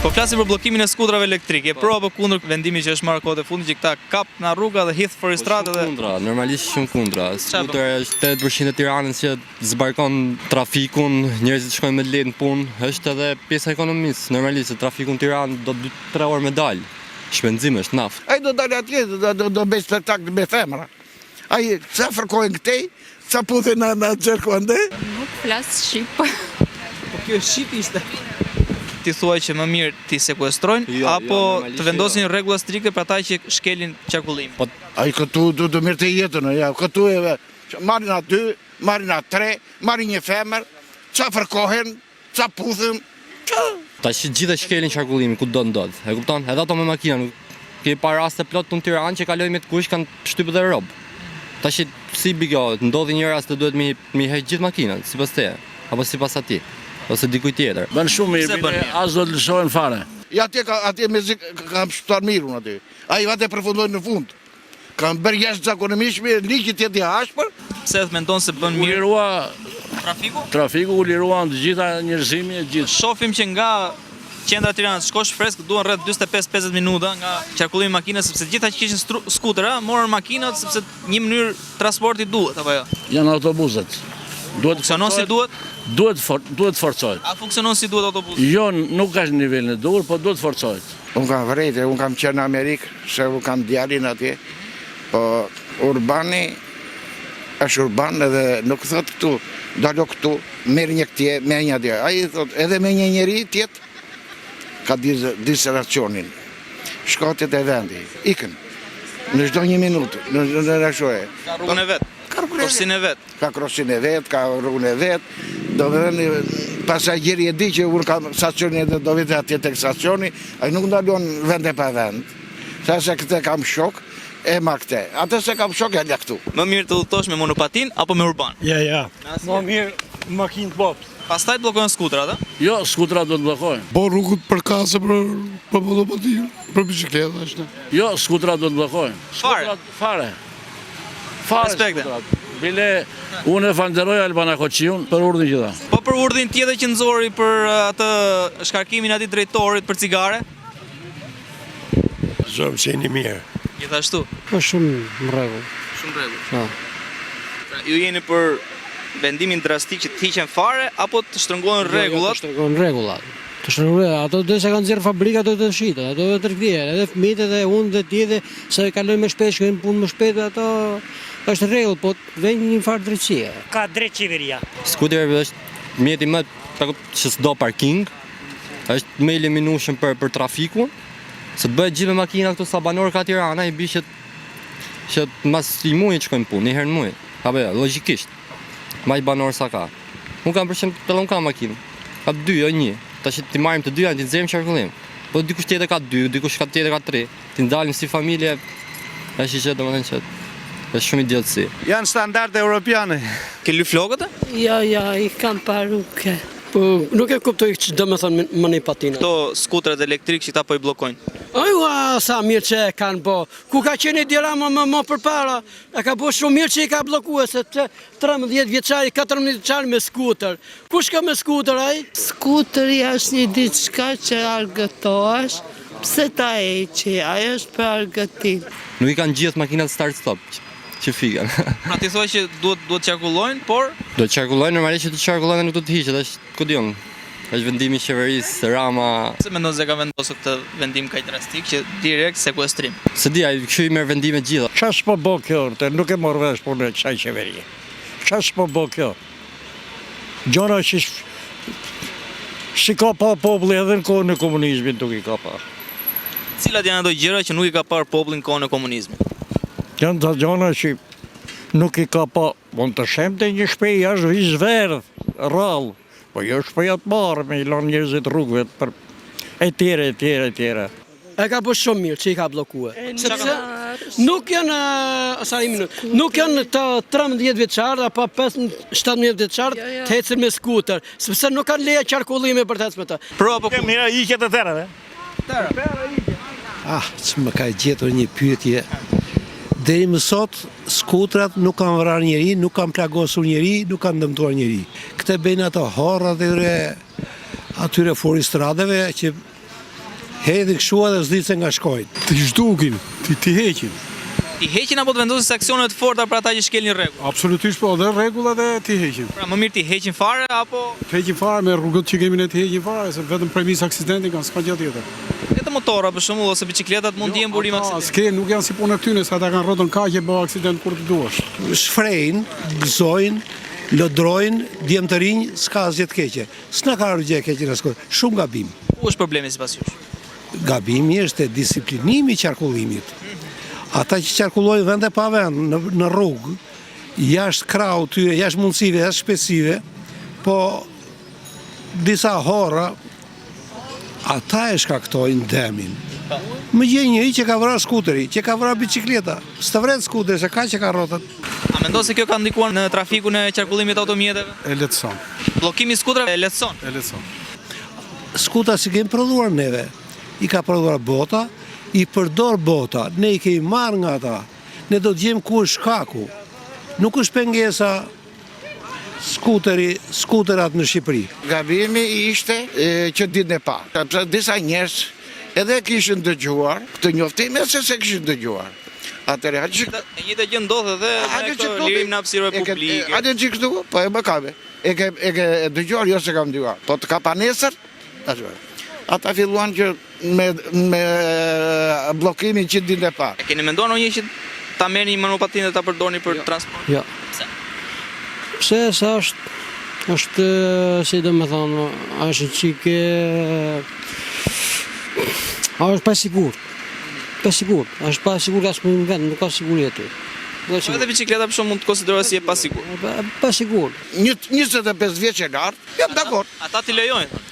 Po flasim për bllokimin e skudrave elektrike. Pro apo kundër vendimit që është marrë kohët e fundit që këta kap nga rruga dhe hidh foristratë dhe kundra, normalisht shumë kundra. Skutera është 8% e Tiranës që zbarkon trafikun, njerëzit shkojnë me lehtë në punë, është edhe pjesa e ekonomisë. Normalisht se trafiku në Tiranë do 2-3 orë me dalë. Shpenzim është naftë. Ai do dalë atje, do bëj spektakl me femra. Ai sa fërkojnë këtej, sa puthin në xherku ande. Nuk flas shqip. Po kjo shqip ishte. Ti thuaj që më mirë ti sekuestrojnë apo të vendosin rregulla strikte për ata që shkelin qarkullim. Po ai këtu do mirë të jetën, ja, këtu e marrin aty, marrin atë, marrin një femër, ça fërkohen, ça puthin. Tash gjithë shkelin qarkullimin ku do ndodh. E kupton? Edhe ato me makina, ke pa raste plot në Tiranë që kalojnë me të kush kanë shtypë dhe rob. Tash si bigo, ndodhi një rast të duhet mi heq gjithë makinat, sipas teje, apo sipas atij. Ose dikuj tjetër. Bën shumë mirë, as do të lëshohen fare. Ja atje me zik kam shpëtar mirë unë aty. Ai vate përfundoi në fund. Kam bërë jashtëzakonisht me ligji tjetër i ashpër. Pse mendon se bën mirë Lirua trafiku? U liruan të gjitha njerëzimi e gjithë. Shohim që nga qendra e Tiranës shkosh fresk duan rreth 45-50 minuta nga qarkullimi i makinës sepse gjitha që kishin skutera morën makinat sepse një mënyrë transporti duhet apo jo. Janë autobuset. Funksionon si duhet? Duhet forcohet. A funksionon si duhet autobusi? Jo, nuk ka nivelin e duhur, po duhet forcohet. Unë kam vrejtë, unë kam qenë në Amerikë, se unë kam djalin atje, po urbani është urban edhe nuk thot këtu, dalo këtu, merë një këtje, merë një atje. Ai thot, edhe me një njeri tjetë, ka diseracionin. Shkatet e vendi, ikën, në çdo një minutë, në rashojë. Ka rrugën e vetë. Krosin e vet. Ka krosin e vet, ka rrugën e vet. Do të thënë pasagjeri e di që unë kam stacionin e do vete atje tek stacioni, ai nuk ndalon vende pa vend. Sa se këtë kam shok, e ma këtë. Atë se kam shok e këtu. Më mirë të udhëtosh me monopatin apo me urban? Ja. Më mirë makinë të bopt. Pastaj të bllokojnë skutrat, a? Jo, skutrat do të bllokojnë. Po rrugët për kase për monopatin, për bicikleta është. Jo, skutrat do të bllokojnë. Fare. Respekte. Bile, unë e falenderoj Albana Koqiun për urdhën që dha. Po për urdhën tjetër që nxori për atë shkarkimin atij drejtorit për cigare? Zonë që jeni mirë. Gjithashtu. Po shumë në rregull. Shumë rregull. Pra, ju jeni për vendimin drastik që të hiqen fare apo të shtrëngohen rregullat? Të shtrëngohen rregullat. Ato do se kanë nxjerr fabrika do të shiten, ato do të rikthehen, edhe fëmijët edhe unë dhe ti dhe se kalojnë më shpejt, shkojnë punë më shpejt, ato është rregull, po vjen një farë drejtësie. Ka drejt qeveria. Skuteri është mjeti më që s'do parking, është më i liminueshëm për trafikun, se të bëhet gjithë me makina këtu sa banor ka Tirana, i bi që mas i muaj të shkojnë punë, një herë në muaj. Apo jo, logjikisht. Më i banor sa ka. Unë kam përshëm tellon kam makinë. Ka 2 jo 1. Tash ti marrim të dyja, ti nxjerrim qarkullim. Po dikush tjetër ka 2, dikush tjetër ka 3. Ti ndalim si familje. Tash që domethënë që është shumë idiotësi. Janë standarde europiane. Ke ly flokët? Ja, i kam paruke. Po nuk e kuptoj që do më thonë monopatina. Këto skutrat elektrikë që ta po i bllokojnë. Ajua, sa mirë që e kanë bo. Ku ka qenë dirama më përpara, e ka bo shumë mirë që i ka blokua, se 13 vjeçari, 14 vjeçari me skuter. Kush ka me skuter, ai? Skuteri është një diçka që argëtohesh, pse ta heqi, ajo është për argëtim. Nuk i kanë gjithë makinat start-stop që fiken. Pra ti thua që duhet qarkullojnë, por do të qarkullojnë normalisht që të qarkullojnë dhe nuk do të hiqet, është ku diun. Është vendimi i qeverisë, Rama. Se mendon se ka vendosur këtë vendim kaq drastik që direkt sekuestrim? Se di, ai kështu i merr vendime të gjitha. Çfarë s'po bë kjo, nuk e morr vesh punë çaj qeveri. Çfarë s'po bë kjo? Gjona që si ka pa populli edhe në kohën e komunizmit nuk i ka pa. Cilat janë ato gjëra që nuk i ka parë populli në kohën e komunizmit? Janë të gjona që nuk i ka pa, mund të shemte një shpej është vizverdh, rrallë, po jo shpeja të marë me i lanë njerëzit rrugëve për e tjere. E ka bërë shumë mirë që i ka blokue. Sepse nuk janë, nuk janë të 13 vjeçarë apo 17 vjeçarë të ecën me skuter, sepse nuk kanë leja qarkullime për të ecë me të. Pro apo ku? Mira, i këtë të tërave. Që më ka gjetur një pyetje. Deri më sot, skutrat nuk kanë vrarë njeri, nuk kanë plagosur njeri, nuk kanë dëmtuar njeri. Këtë bëjnë ato horrat e atyre foristradeve që hedhin kështu edhe s'di se nga shkojnë. Ti zhdukin, ti heqin. Ti heqin apo të vendosin sanksione të forta për ata që shkelin rregull? Absolutisht po, dhe rregulla dhe ti heqin. Pra më mirë ti heqin fare apo Të heqin fare me rrugët që kemi ne të heqin fare, se vetëm premis aksidenti kanë, s'ka gjë tjetër. vetëm motora për shembull ose bicikletat mund të jenë burim aksidenti. S'ke, nuk janë si punë këtyne, sa ata kanë rrotën kaq e bë aksident kur të duash. Shfrejnë, gëzojnë, lodrojnë, djemë të rinj, s'ka asgjë të keqe. S'na ka rëgje keqe në skoj. Shumë gabim. Ku është problemi sipas jush? Gabimi është e disiplinimi i qarkullimit. Ata që qarkullojnë vend e pa vend në rrugë, jashtë krau tyre, jashtë mundësive, jashtë shpesive, po disa hora, ata e shkaktojnë demin. Më gjej njëri që ka vrarë skuteri, që ka vrarë bicikleta, s'të vret skuteri, se ka që ka rrotët. A mendon se kjo ka ndikuar në trafikun e qarkullimit të automjeteve? E lehtëson, Bllokimi i skutrave e lehtëson. e lehtëson. Skuta si kemi prodhuar neve, i ka prodhuar bota, i përdor bota, ne i kemi marrë nga ata, ne do të gjejmë ku është shkaku. Nuk është pengesa skuterat në Shqipëri. Gabimi ishte që ditën e parë. Sepse disa njerëz edhe kishin dëgjuar këtë njoftim, se kishin dëgjuar. Atëherë E njëjta gjë ndodh edhe me këtë lirim në hapësirë publike. A dhe që këtu, po e më kabe. E ke dëgjuar, jo se kam dëgjuar. Po të ka pa nesër, ata filluan që me bllokimin që ditën e parë. Keni menduar ndonjë që ta merrni një monopatinë dhe ta përdorni për transport? Jo. Pse se është si do me thonë, është qike, është pa sigur. Është pa sigur asë në vend, nuk ka siguri aty. Po edhe bicikleta për shumë mund të konsiderohet si e pasigur. Pa sigur. 25 vjeç e lartë, jam dakord. Ata t'i lejojnë.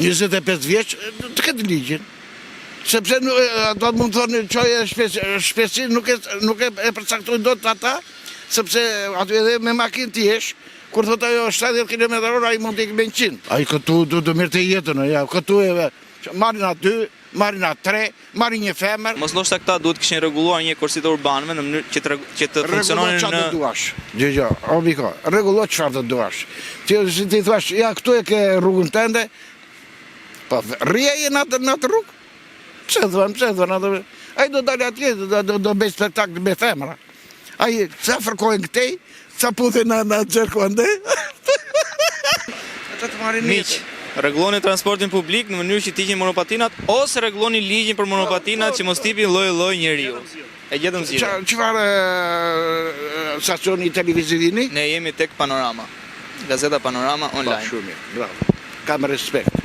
25 vjeç të këtë ligjin. Sepse do të mund të thonë çoje shpesi nuk e përcaktojnë dot ata, sepse aty edhe me makinë ti jesh, kur thot ajo 70 km/h ai mund të ikë me 100. Ai këtu do mirë të jetën, ja, këtu e marrin aty, marrin atë 3, marrin një femër. Mos ndoshta këta duhet kishin rregulluar një korsitë urbanëve në mënyrë që të funksiononin në duash. Dgjoj, obiko, rregullo çfarë të duash. Ti thua, ja këtu e ke rrugën tënde. Po rrije në atë rrugë. Pse thon atë? Ai do dalë atje, do bëj spektakël me femra. Ai sa fërkojnë këtej, sa puthen në xherku ande. Ata të marrin miq. Rregulloni transportin publik në mënyrë që t'i hiqin monopatinat ose rregulloni ligjin për monopatinat që mos tipin lloj-lloj njeriu. E gjetëm zgjidhjen. Çfarë stacioni televiziv jeni? Ne jemi tek Panorama. Gazeta Panorama online. Shumë mirë, bravo. Kam respekt.